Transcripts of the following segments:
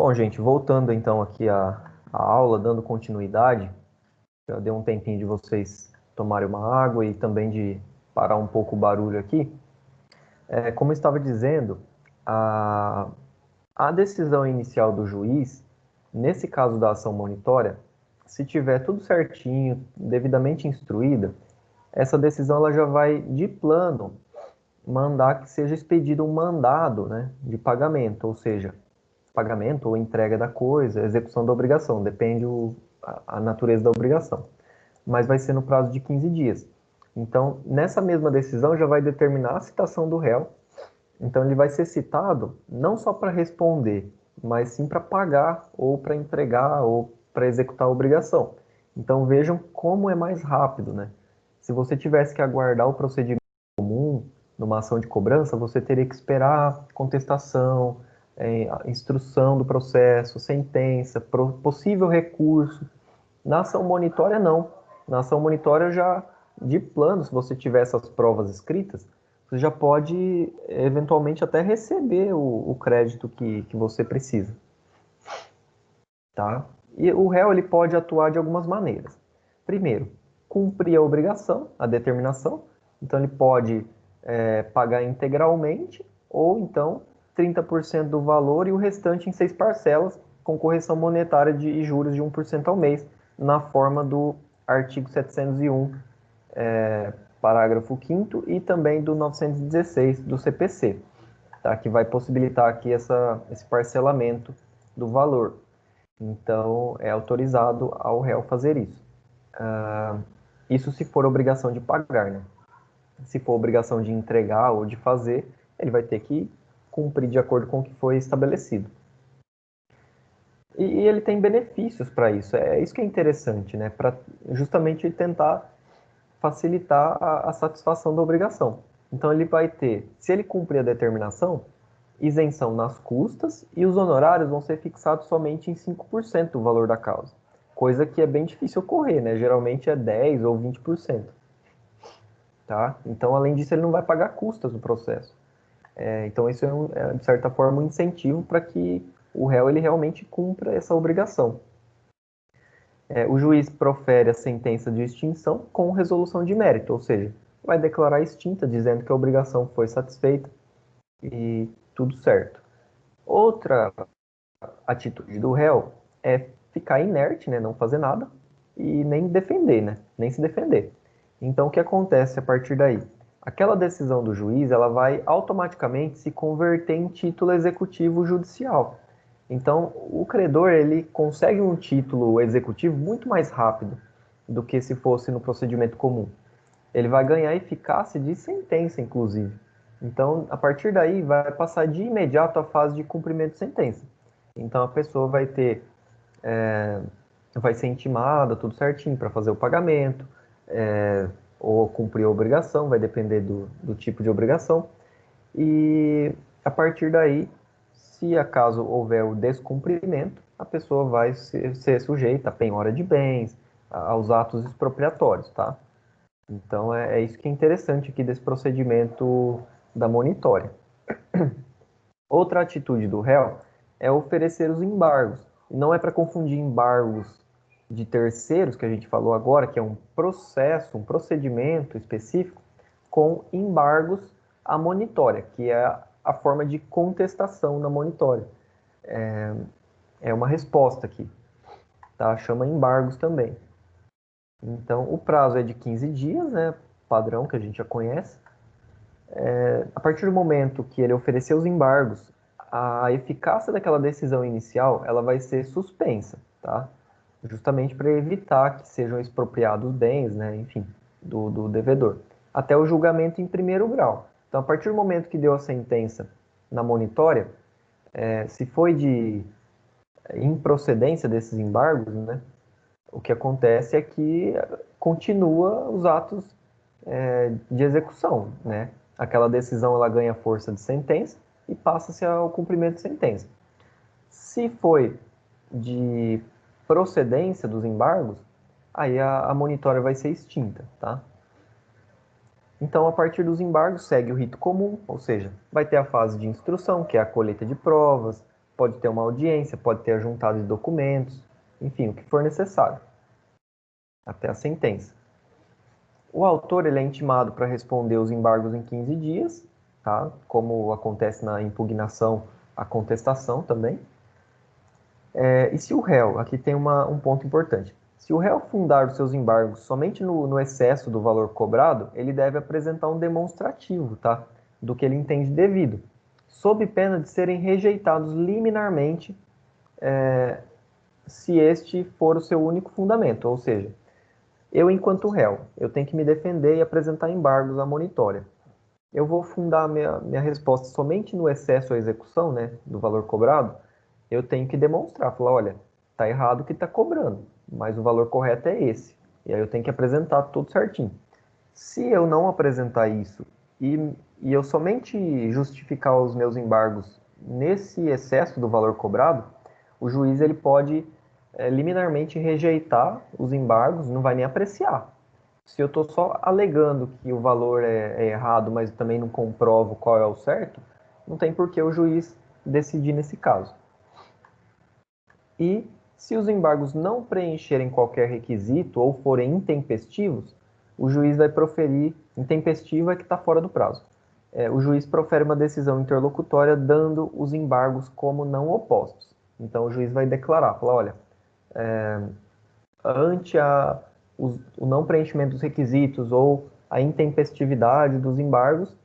Bom, gente, voltando então aqui à aula, dando continuidade, já deu um tempinho de vocês tomarem uma água e também de parar um pouco o barulho aqui. Como eu estava dizendo, a, a decisão inicial do juiz, nesse caso da ação monitória, se tiver tudo certinho, devidamente instruída, essa decisão ela já vai, de plano, mandar que seja expedido um mandado, né, de pagamento, ou seja, pagamento ou entrega da coisa, execução da obrigação, depende a natureza da obrigação. Mas vai ser no prazo de 15 dias. Então, nessa mesma decisão já vai determinar a citação do réu. Então, ele vai ser citado não só para responder, mas sim para pagar ou para entregar ou para executar a obrigação. Então, vejam como é mais rápido, né? Se você tivesse que aguardar o procedimento comum numa ação de cobrança, você teria que esperar contestação, instrução do processo, sentença, possível recurso. Na ação monitória, não. Na ação monitória, já de plano, se você tiver essas provas escritas, você já pode, eventualmente, até receber o crédito que você precisa. Tá? E o réu ele pode atuar de algumas maneiras. Primeiro, cumprir a obrigação, a determinação. Então, ele pode pagar integralmente ou, então, 30% do valor e o restante em 6 parcelas, com correção monetária e juros de 1% ao mês, na forma do artigo 701, parágrafo 5º e também do 916 do CPC, tá? Que vai possibilitar aqui esse parcelamento do valor. Então, é autorizado ao réu fazer isso. Isso se for obrigação de pagar, né? Se for obrigação de entregar ou de fazer, ele vai ter que cumprir de acordo com o que foi estabelecido. E ele tem benefícios para isso. É isso que é interessante, né? Para justamente tentar facilitar a satisfação da obrigação. Então, ele vai ter, se ele cumprir a determinação, isenção nas custas e os honorários vão ser fixados somente em 5% do valor da causa, coisa que é bem difícil ocorrer, né? Geralmente é 10% ou 20%. Tá? Então, além disso, ele não vai pagar custas no processo. Então, isso de certa forma, um incentivo para que o réu ele realmente cumpra essa obrigação. O juiz profere a sentença de extinção com resolução de mérito, ou seja, vai declarar extinta, dizendo que a obrigação foi satisfeita e tudo certo. Outra atitude do réu é ficar inerte, né, não fazer nada e nem defender, né, nem se defender. Então, o que acontece a partir daí? Aquela decisão do juiz, ela vai automaticamente se converter em título executivo judicial. Então, o credor, ele consegue um título executivo muito mais rápido do que se fosse no procedimento comum. Ele vai ganhar eficácia de sentença, inclusive. Então, a partir daí, vai passar de imediato à fase de cumprimento de sentença. Então, a pessoa vai ser intimada, tudo certinho, para fazer o pagamento, ou cumprir a obrigação, vai depender do tipo de obrigação. E a partir daí, se acaso houver o descumprimento, a pessoa vai ser sujeita à penhora de bens, aos atos expropriatórios, tá? Então, é isso que é interessante aqui desse procedimento da monitória. Outra atitude do réu é oferecer os embargos. Não é para confundir embargos de terceiros, que a gente falou agora, que é um processo, um procedimento específico, com embargos à monitória, que é a forma de contestação na monitória. É uma resposta aqui, tá? Chama embargos também. Então, o prazo é de 15 dias, né? Padrão que a gente já conhece. A partir do momento que ele oferecer os embargos, a eficácia daquela decisão inicial ela vai ser suspensa, tá? Justamente para evitar que sejam expropriados bens, né? Enfim, do devedor, até o julgamento em primeiro grau. Então, a partir do momento que deu a sentença na monitória, se foi de improcedência desses embargos, né? O que acontece é que continua os atos de execução, né? Aquela decisão ela ganha força de sentença e passa-se ao cumprimento de sentença. Se foi de procedência dos embargos, aí a monitória vai ser extinta, tá? Então, a partir dos embargos, segue o rito comum, ou seja, vai ter a fase de instrução, que é a colheita de provas, pode ter uma audiência, pode ter a juntada de documentos, enfim, o que for necessário, até a sentença. O autor ele é intimado para responder os embargos em 15 dias, tá? Como acontece na impugnação, a contestação também. E se o réu, aqui tem um ponto importante, se o réu fundar os seus embargos somente no excesso do valor cobrado, ele deve apresentar um demonstrativo, tá? Do que ele entende devido, sob pena de serem rejeitados liminarmente, se este for o seu único fundamento, ou seja, eu, enquanto réu, eu tenho que me defender e apresentar embargos à monitória. Eu vou fundar minha resposta somente no excesso à execução, né, do valor cobrado. Eu tenho que demonstrar, falar, olha, tá errado o que está cobrando, mas o valor correto é esse. E aí eu tenho que apresentar tudo certinho. Se eu não apresentar isso e eu somente justificar os meus embargos nesse excesso do valor cobrado, o juiz ele pode liminarmente rejeitar os embargos, não vai nem apreciar. Se eu estou só alegando que o valor é errado, mas também não comprovo qual é o certo, não tem por que o juiz decidir nesse caso. E se os embargos não preencherem qualquer requisito ou forem intempestivos, o juiz vai proferir, intempestivo é que está fora do prazo. O juiz profere uma decisão interlocutória dando os embargos como não opostos. Então o juiz vai declarar, falar, olha, ante o não preenchimento dos requisitos ou a intempestividade dos embargos,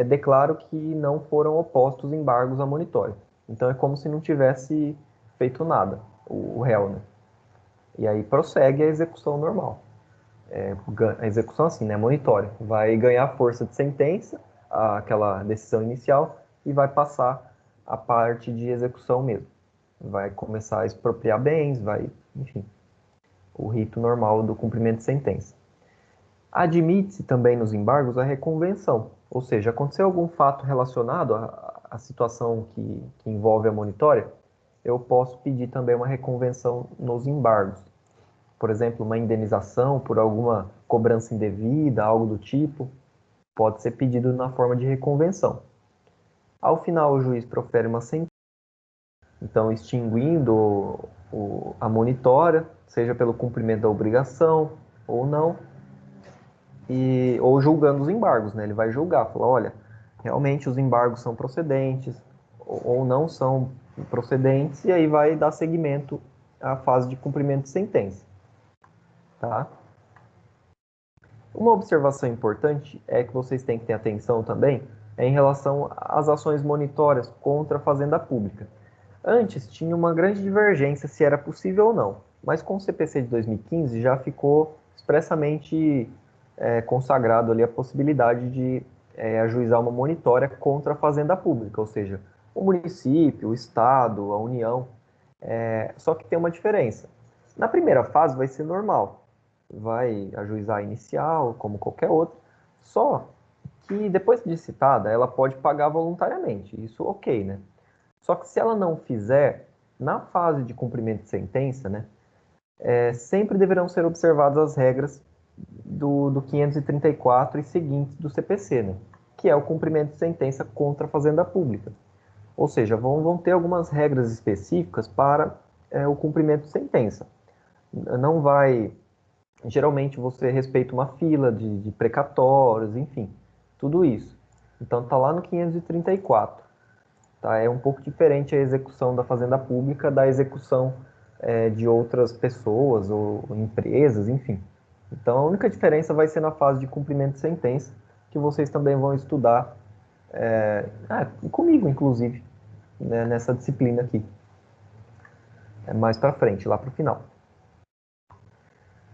declaro que não foram opostos embargos a monitório. Então é como se não tivesse feito nada, o réu, né? E aí prossegue a execução normal. A execução assim, né? Monitório. Vai ganhar força de sentença, aquela decisão inicial, e vai passar a parte de execução mesmo. Vai começar a expropriar bens, vai, enfim, o rito normal do cumprimento de sentença. Admite-se também nos embargos a reconvenção, ou seja, aconteceu algum fato relacionado à situação que envolve a monitória, eu posso pedir também uma reconvenção nos embargos. Por exemplo, uma indenização por alguma cobrança indevida, algo do tipo, pode ser pedido na forma de reconvenção. Ao final, o juiz profere uma sentença, então extinguindo a monitória, seja pelo cumprimento da obrigação ou não, ou julgando os embargos, né? Ele vai julgar, falar, olha, realmente os embargos são procedentes ou não são procedentes, e aí vai dar seguimento à fase de cumprimento de sentença, tá? Uma observação importante é que vocês têm que ter atenção também em relação às ações monitórias contra a fazenda pública. Antes tinha uma grande divergência se era possível ou não, mas com o CPC de 2015 já ficou expressamente consagrado ali a possibilidade de ajuizar uma monitória contra a fazenda pública, ou seja, o município, o estado, a União. Só que tem uma diferença. Na primeira fase vai ser normal, vai ajuizar a inicial, como qualquer outra, só que depois de citada, ela pode pagar voluntariamente, isso ok, né? Só que se ela não fizer, na fase de cumprimento de sentença, né, sempre deverão ser observadas as regras do 534 e seguintes do CPC, né, que é o cumprimento de sentença contra a fazenda pública. Ou seja, vão ter algumas regras específicas para o cumprimento de sentença. Não vai... Geralmente você respeita uma fila de precatórios, enfim, tudo isso. Então está lá no 534. Tá? É um pouco diferente a execução da fazenda pública da execução de outras pessoas ou empresas, enfim. Então a única diferença vai ser na fase de cumprimento de sentença, que vocês também vão estudar comigo, inclusive, né, nessa disciplina aqui. Mais para frente, lá para o final.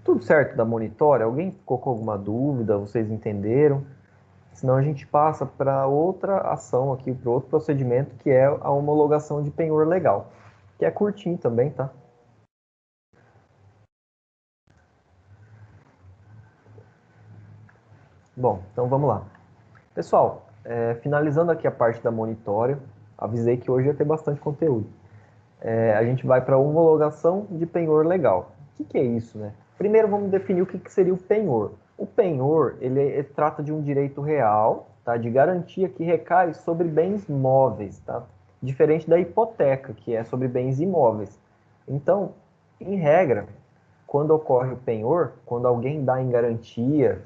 Tudo certo da monitória? Alguém ficou com alguma dúvida? Vocês entenderam? Senão a gente passa para outra ação aqui, para outro procedimento, que é a homologação de penhor legal, que é curtinho também, tá? Bom, então vamos lá. Pessoal, finalizando aqui a parte da monitória, avisei que hoje ia ter bastante conteúdo. A gente vai para a homologação de penhor legal. O que é isso, né? Primeiro vamos definir o que seria o penhor. O penhor, ele trata de um direito real, tá? De garantia que recai sobre bens móveis, tá? diferente da hipoteca, que é sobre bens imóveis. Então, em regra, quando ocorre o penhor, quando alguém dá em garantia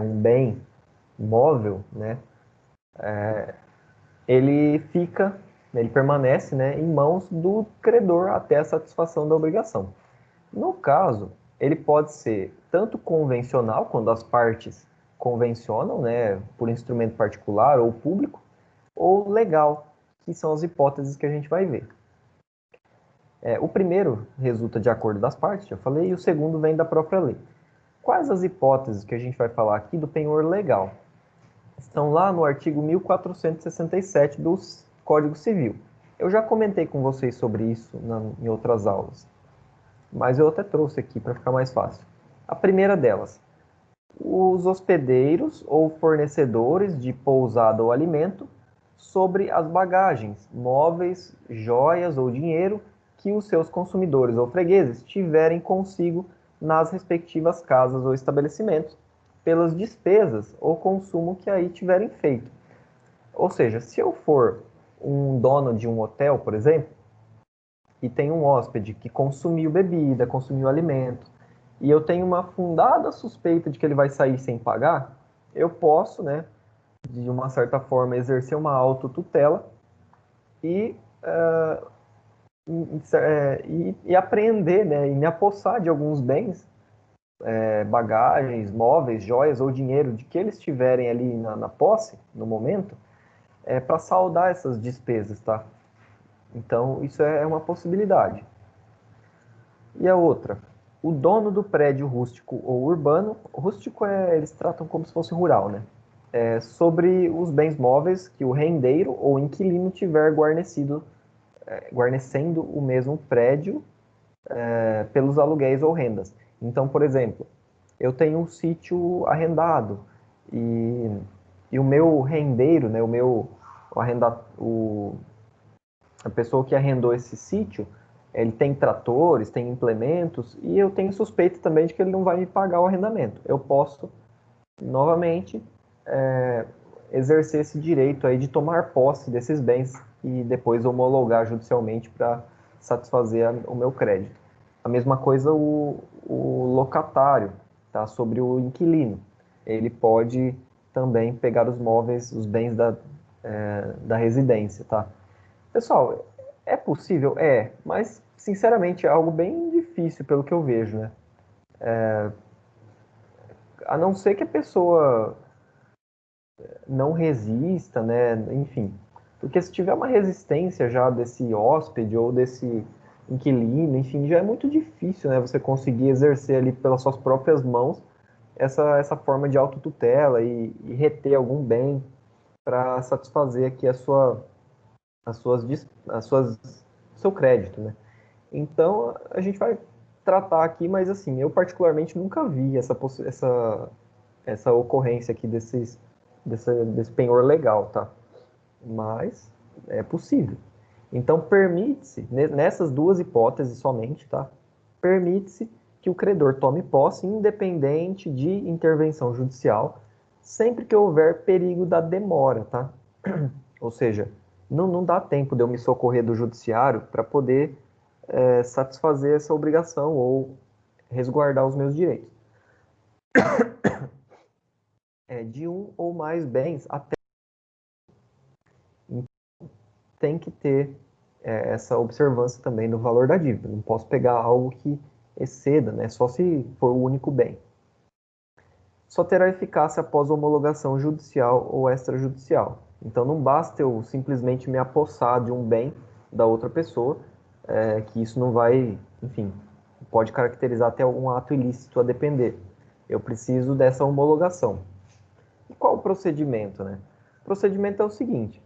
um bem imóvel, né, ele fica, ele permanece, né, em mãos do credor até a satisfação da obrigação. No caso, ele pode ser tanto convencional, quando as partes convencionam, né, por instrumento particular ou público, ou legal, que são as hipóteses que a gente vai ver. O primeiro resulta de acordo das partes, já falei, e o segundo vem da própria lei. Quais as hipóteses que a gente vai falar aqui do penhor legal? Estão lá no artigo 1467 do Código Civil. Eu já comentei com vocês sobre isso em outras aulas, mas eu até trouxe aqui para ficar mais fácil. A primeira delas, os hospedeiros ou fornecedores de pousada ou alimento sobre as bagagens, móveis, joias ou dinheiro que os seus consumidores ou fregueses tiverem consigo nas respectivas casas ou estabelecimentos, pelas despesas ou consumo que aí tiverem feito. Ou seja, se eu for um dono de um hotel, por exemplo, e tem um hóspede que consumiu bebida, consumiu alimento, e eu tenho uma fundada suspeita de que ele vai sair sem pagar, eu posso, né, de uma certa forma, exercer uma autotutela e, e apreender, né, e me apossar de alguns bens, bagagens, móveis, joias ou dinheiro de que eles tiverem ali na posse, no momento, para saldar essas despesas, tá? Então, isso é uma possibilidade. E a outra, o dono do prédio rústico ou urbano, rústico eles tratam como se fosse rural, né? Sobre os bens móveis que o rendeiro ou inquilino tiver guarnecendo o mesmo prédio pelos aluguéis ou rendas. Então, por exemplo, eu tenho um sítio arrendado e, e o meu rendeiro, né, a pessoa que arrendou esse sítio, ele tem tratores, tem implementos, e eu tenho suspeita também de que ele não vai me pagar o arrendamento. Eu posso, novamente, exercer esse direito aí de tomar posse desses bens e depois homologar judicialmente para satisfazer o meu crédito. A mesma coisa o locatário, tá? Sobre o inquilino. Ele pode também pegar os móveis, os bens da residência, tá? Pessoal, é possível? Mas sinceramente é algo bem difícil pelo que eu vejo, né? A não ser que a pessoa não resista, né? Enfim, porque se tiver uma resistência já desse hóspede ou desse inquilino, enfim, já é muito difícil, né? Você conseguir exercer ali pelas suas próprias mãos essa forma de autotutela e reter algum bem para satisfazer aqui as suas, as suas, seu crédito, né? Então, a gente vai tratar aqui, mas assim, eu particularmente nunca vi essa ocorrência aqui desse penhor legal, tá? Mas é possível. Então, permite-se, nessas duas hipóteses somente, tá? Permite-se que o credor tome posse independente de intervenção judicial, sempre que houver perigo da demora, tá? Ou seja, não dá tempo de eu me socorrer do judiciário para poder satisfazer essa obrigação ou resguardar os meus direitos. De um ou mais bens, até tem que ter essa observância também do valor da dívida. Não posso pegar algo que exceda, né? Só se for o único bem. Só terá eficácia após homologação judicial ou extrajudicial. Então não basta eu simplesmente me apossar de um bem da outra pessoa, que isso não vai, enfim, pode caracterizar até algum ato ilícito a depender. Eu preciso dessa homologação. E qual o procedimento, né? O procedimento é o seguinte: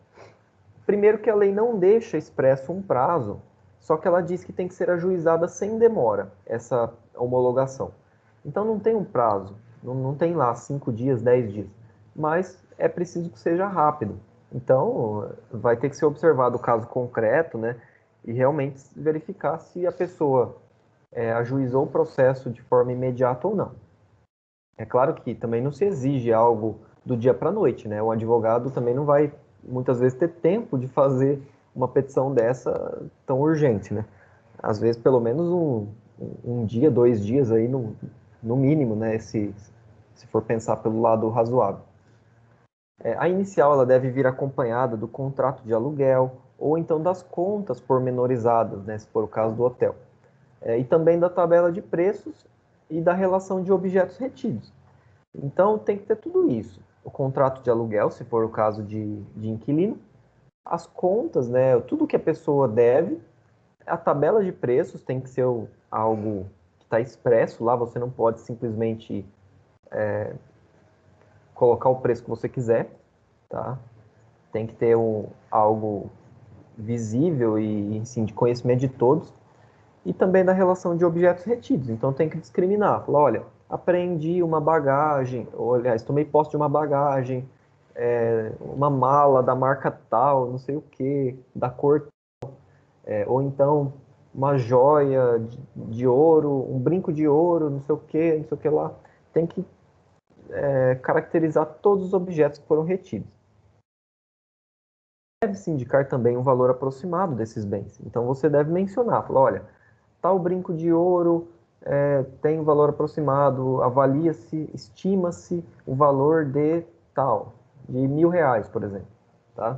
primeiro que a lei não deixa expresso um prazo, só que ela diz que tem que ser ajuizada sem demora, essa homologação. Então não tem um prazo, não tem lá 5 dias, 10 dias, mas é preciso que seja rápido. Então vai ter que ser observado o caso concreto, né? E realmente verificar se a pessoa ajuizou o processo de forma imediata ou não. É claro que também não se exige algo do dia para a noite, né? O advogado também não vai muitas vezes ter tempo de fazer uma petição dessa tão urgente, né? Às vezes, pelo menos um dia, 2 dias aí, no mínimo, né? Se for pensar pelo lado razoável. A inicial ela deve vir acompanhada do contrato de aluguel ou então das contas pormenorizadas, né, se for o caso do hotel. E também da tabela de preços e da relação de objetos retidos. Então tem que ter tudo isso. O contrato de aluguel, se for o caso de inquilino, as contas, né, tudo que a pessoa deve, a tabela de preços tem que ser algo que está expresso lá, você não pode simplesmente colocar o preço que você quiser, tá? Tem que ter algo visível e assim, de conhecimento de todos, e também da relação de objetos retidos. Então tem que discriminar. Falar, olha, apreendi uma bagagem, ou aliás, tomei posse de uma bagagem, uma mala da marca tal, não sei o que, da cor, ou então uma joia de ouro, um brinco de ouro, não sei o que, não sei o que lá. Tem que caracterizar todos os objetos que foram retidos. Deve-se indicar também um valor aproximado desses bens. Então você deve mencionar, falar, olha, tal brinco de ouro tem um valor aproximado, avalia-se, estima-se o valor de tal, de R$ 1.000, por exemplo. Tá?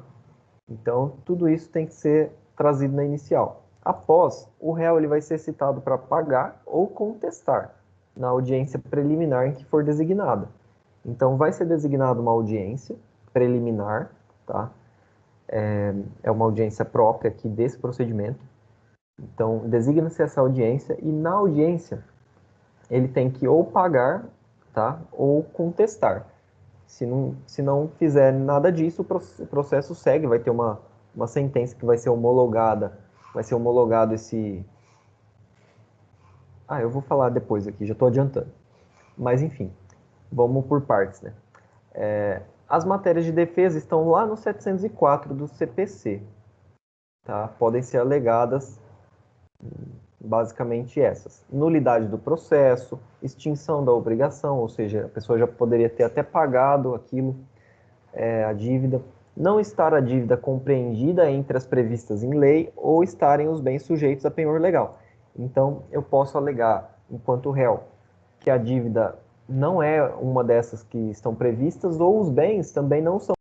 Então tudo isso tem que ser trazido na inicial. Após, o réu ele vai ser citado para pagar ou contestar na audiência preliminar em que for designada. Então vai ser designada uma audiência preliminar, tá? É uma audiência própria aqui desse procedimento. Então, designa-se essa audiência e na audiência ele tem que ou pagar, tá, ou contestar. Se não fizer nada disso, o processo segue, vai ter uma sentença que vai ser homologada, vai ser homologado esse... eu vou falar depois aqui, já estou adiantando. Mas, enfim, vamos por partes, né? As matérias de defesa estão lá no 704 do CPC, tá? Podem ser alegadas basicamente essas. Nulidade do processo, extinção da obrigação, ou seja, a pessoa já poderia ter até pagado aquilo, a dívida, não estar a dívida compreendida entre as previstas em lei ou estarem os bens sujeitos a penhor legal. Então, eu posso alegar, enquanto réu, que a dívida não é uma dessas que estão previstas ou os bens também não são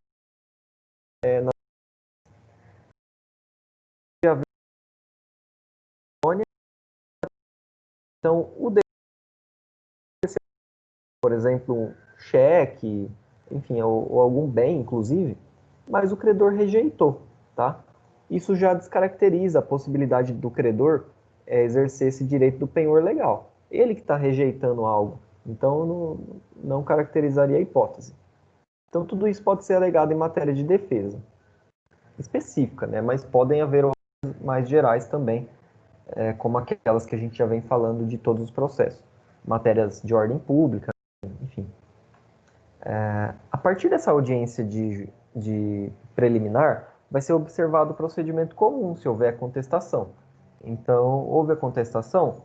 então, por exemplo, um cheque, enfim, ou algum bem, inclusive, mas o credor rejeitou, tá? Isso já descaracteriza a possibilidade do credor exercer esse direito do penhor legal. Ele que está rejeitando algo, então não caracterizaria a hipótese. Então, tudo isso pode ser alegado em matéria de defesa específica, né? Mas podem haver outras mais gerais também, como aquelas que a gente já vem falando de todos os processos. Matérias de ordem pública, enfim. A partir dessa audiência de preliminar, vai ser observado o procedimento comum, se houver contestação. Então, houve a contestação,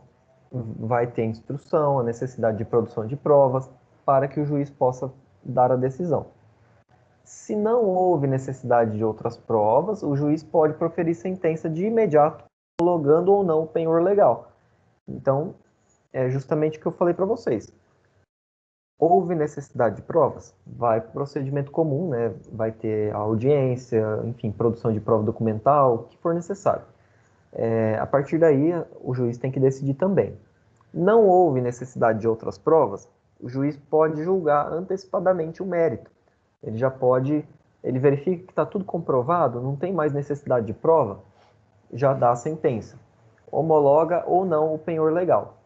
vai ter instrução, a necessidade de produção de provas, para que o juiz possa dar a decisão. Se não houve necessidade de outras provas, o juiz pode proferir sentença de imediato, homologando ou não o penhor legal. Então, é justamente o que eu falei para vocês. Houve necessidade de provas? Vai para o procedimento comum, né? Vai ter a audiência, enfim, produção de prova documental, o que for necessário. A partir daí, o juiz tem que decidir também. Não houve necessidade de outras provas, o juiz pode julgar antecipadamente o mérito. Ele já pode, ele verifica que está tudo comprovado, não tem mais necessidade de prova, já dá a sentença. Homologa ou não o penhor legal.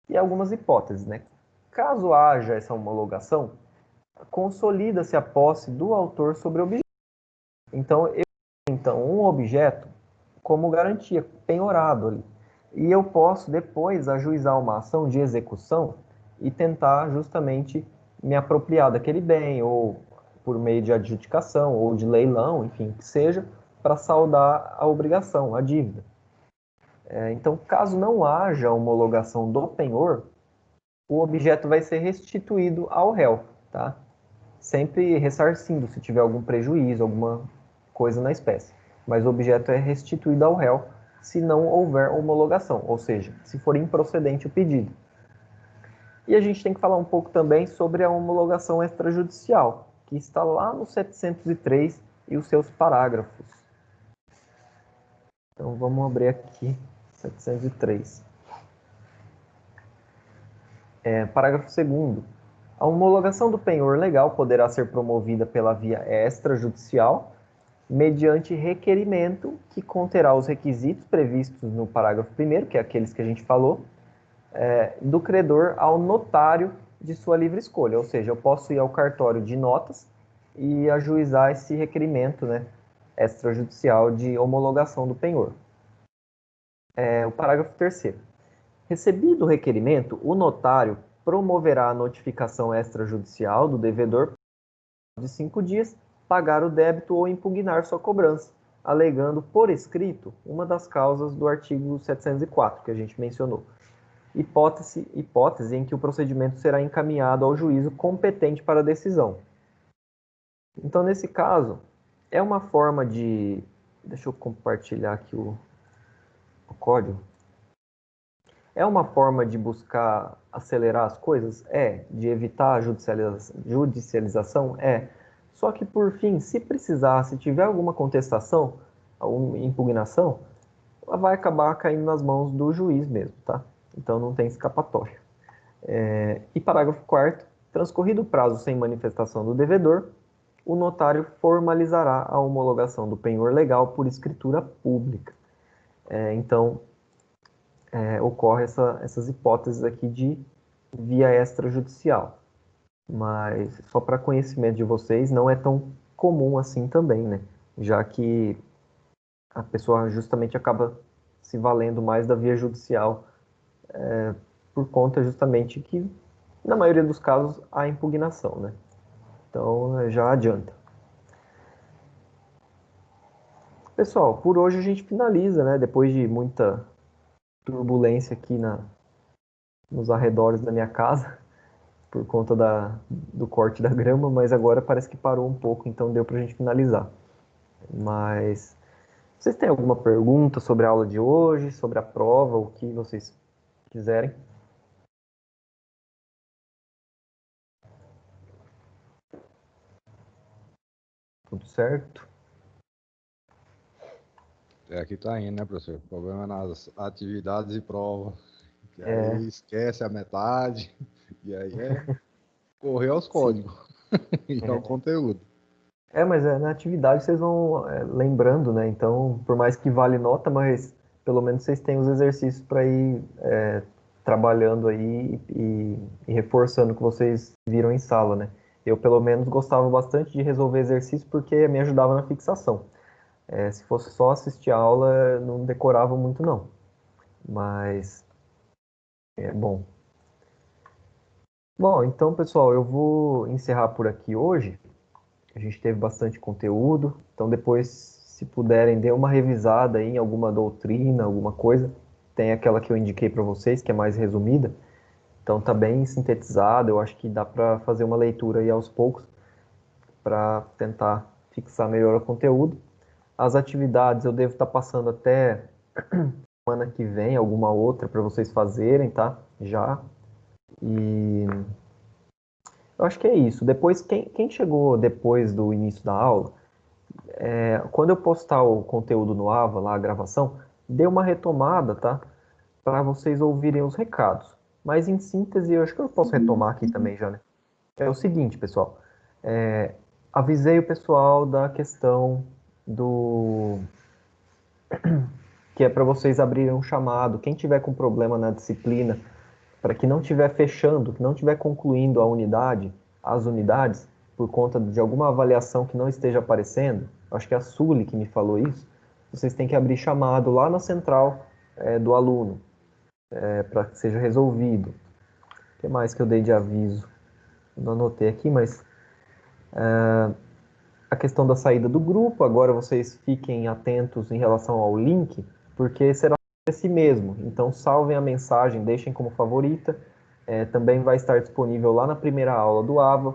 E algumas hipóteses, né? Caso haja essa homologação, consolida-se a posse do autor sobre o objeto. Então, eu tenho um objeto como garantia, penhorado ali. E eu posso depois ajuizar uma ação de execução e tentar justamente me apropriar daquele bem, ou por meio de adjudicação, ou de leilão, enfim, que seja, para saldar a obrigação, a dívida. Então, caso não haja homologação do penhor, o objeto vai ser restituído ao réu, tá? Sempre ressarcindo se tiver algum prejuízo, alguma coisa na espécie. mas o objeto é restituído ao réu se não houver homologação, ou seja, se for improcedente o pedido. E a gente tem que falar um pouco também sobre a homologação extrajudicial, que está lá no 703 e os seus parágrafos. Então vamos abrir aqui 703. Parágrafo 2º. A homologação do penhor legal poderá ser promovida pela via extrajudicial, mediante requerimento que conterá os requisitos previstos no parágrafo 1º, que é aqueles que a gente falou, do credor ao notário de sua livre escolha. Ou seja, eu posso ir ao cartório de notas e ajuizar esse requerimento, né, extrajudicial de homologação do penhor. O parágrafo 3º. Recebido o requerimento, o notário promoverá a notificação extrajudicial do devedor de 5 dias, pagar o débito ou impugnar sua cobrança, alegando por escrito uma das causas do artigo 704, que a gente mencionou. Hipótese em que o procedimento será encaminhado ao juízo competente para a decisão. Então, nesse caso, é uma forma de... Deixa eu compartilhar aqui o código. É uma forma de buscar acelerar as coisas? De evitar a judicialização? Só que, por fim, se precisar, se tiver alguma contestação, alguma impugnação, ela vai acabar caindo nas mãos do juiz mesmo, tá? Então não tem escapatória. E parágrafo 4º, transcorrido o prazo sem manifestação do devedor, o notário formalizará a homologação do penhor legal por escritura pública. Então, ocorre essas hipóteses aqui de via extrajudicial. Mas, só para conhecimento de vocês, não é tão comum assim também, né? Já que a pessoa justamente acaba se valendo mais da via judicial por conta justamente que, na maioria dos casos, há impugnação, né? Então, já adianta. Pessoal, por hoje a gente finaliza, né? Depois de muita turbulência aqui nos arredores da minha casa, por conta do corte da grama, mas agora parece que parou um pouco, então deu pra gente finalizar. Mas, vocês têm alguma pergunta sobre a aula de hoje, sobre a prova, o que vocês quiserem? Tudo certo? Aqui tá indo, né, professor? Problema nas atividades e prova. Que aí esquece a metade, e aí correr aos códigos e ao conteúdo. Mas na atividade vocês vão lembrando, né? Então, por mais que vale nota, mas pelo menos vocês têm os exercícios para ir trabalhando aí e reforçando o que vocês viram em sala, né? Eu, pelo menos, gostava bastante de resolver exercício porque me ajudava na fixação. Se fosse só assistir a aula, não decorava muito, não. Mas, bom. Bom, então, pessoal, eu vou encerrar por aqui hoje. A gente teve bastante conteúdo, então depois, se puderem, dê uma revisada aí em alguma doutrina, alguma coisa. Tem aquela que eu indiquei para vocês, que é mais resumida. Então tá bem sintetizada, eu acho que dá para fazer uma leitura aí aos poucos para tentar fixar melhor o conteúdo. As atividades eu devo estar passando até semana que vem, alguma outra para vocês fazerem, tá? Já. E eu acho que é isso. Depois, quem chegou depois do início da aula, quando eu postar o conteúdo no AVA, lá a gravação, dê uma retomada, tá? Para vocês ouvirem os recados. Mas em síntese, eu acho que eu posso retomar aqui também já, né? É o seguinte, pessoal. Avisei o pessoal da questão do... que é para vocês abrirem um chamado. Quem tiver com problema na disciplina, para que não estiver fechando, que não estiver concluindo a unidade, as unidades, por conta de alguma avaliação que não esteja aparecendo, acho que é a Suli que me falou isso, vocês têm que abrir chamado lá na central do aluno, para que seja resolvido. O que mais que eu dei de aviso? Eu não anotei aqui, mas a questão da saída do grupo, agora vocês fiquem atentos em relação ao link, porque será esse mesmo. Então salvem a mensagem, deixem como favorita. Também vai estar disponível lá na primeira aula do AVA,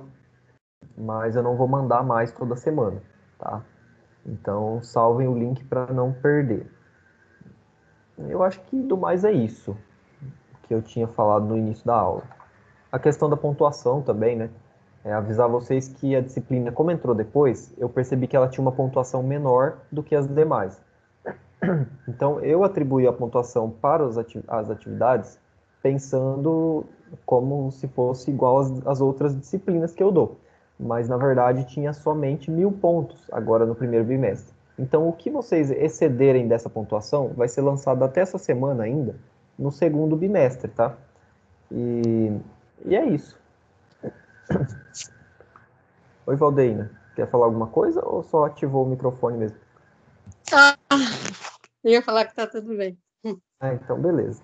mas eu não vou mandar mais toda semana, tá? Então, salvem o link para não perder. Eu acho que do mais é isso que eu tinha falado no início da aula. A questão da pontuação também, né? Avisar vocês que a disciplina, como entrou depois, eu percebi que ela tinha uma pontuação menor do que as demais. Então, eu atribuí a pontuação para as atividades pensando como se fosse igual às outras disciplinas que eu dou. Mas, na verdade, tinha somente 1.000 pontos agora no primeiro bimestre. Então, o que vocês excederem dessa pontuação vai ser lançado até essa semana ainda, no segundo bimestre, tá? E é isso. Oi, Valdeina. Quer falar alguma coisa ou só ativou o microfone mesmo? Eu ia falar que tá tudo bem. Então beleza.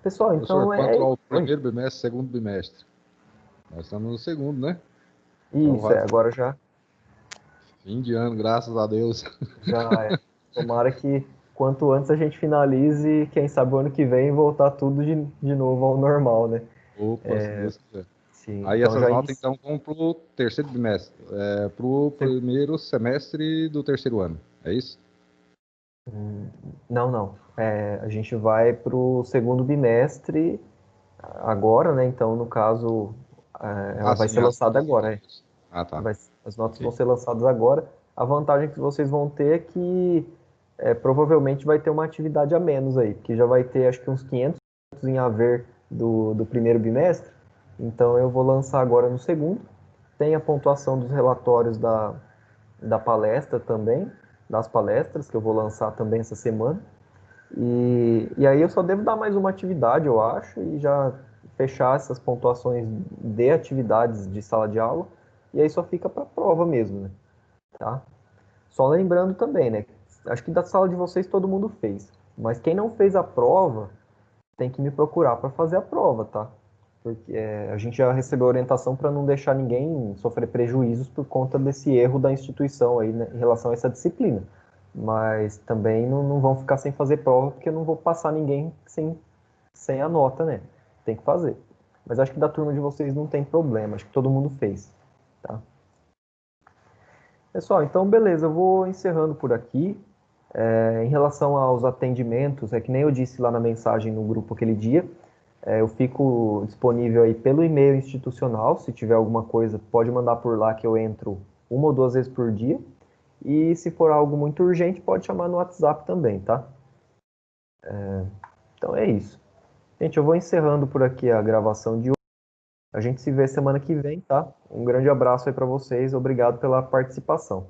Pessoal, Professor, então quanto ao Oi. primeiro bimestre, segundo bimestre? Nós estamos no segundo, né? Isso, agora já Fim de ano, graças a Deus. é. Tomara que quanto antes a gente finalize e quem sabe o ano que vem voltar tudo de novo ao normal, né? Opa, se Deus quiser. Sim, Aí então essas já notas, então, vão para o terceiro bimestre, para o primeiro semestre do terceiro ano, é isso? Não. A gente vai para o segundo bimestre agora, né? Então, no caso, ela vai Sim, ser as lançada notas são agora, todas. Ah, tá. As notas vão Ok. ser lançadas agora. A vantagem que vocês vão ter é que provavelmente vai ter uma atividade a menos aí, porque já vai ter acho que uns 500 em haver do primeiro bimestre. Então eu vou lançar agora no segundo. Tem a pontuação dos relatórios da palestra também, das palestras que eu vou lançar também essa semana. E aí eu só devo dar mais uma atividade, eu acho, e já fechar essas pontuações de atividades de sala de aula. E aí só fica para prova mesmo, né? Tá? Só lembrando também, né? Acho que da sala de vocês todo mundo fez. Mas quem não fez a prova tem que me procurar para fazer a prova, tá? Porque a gente já recebeu orientação para não deixar ninguém sofrer prejuízos por conta desse erro da instituição aí, né, em relação a essa disciplina. Mas também não vão ficar sem fazer prova, porque eu não vou passar ninguém sem a nota, né? Tem que fazer. Mas acho que da turma de vocês não tem problema, acho que todo mundo fez, tá? Pessoal, então beleza, eu vou encerrando por aqui. Em relação aos atendimentos, é que nem eu disse lá na mensagem no grupo aquele dia, eu fico disponível aí pelo e-mail institucional, se tiver alguma coisa, pode mandar por lá que eu entro 1 ou 2 vezes por dia. E se for algo muito urgente, pode chamar no WhatsApp também, tá? Então é isso. Gente, eu vou encerrando por aqui a gravação de hoje. A gente se vê semana que vem, tá? Um grande abraço aí para vocês, obrigado pela participação.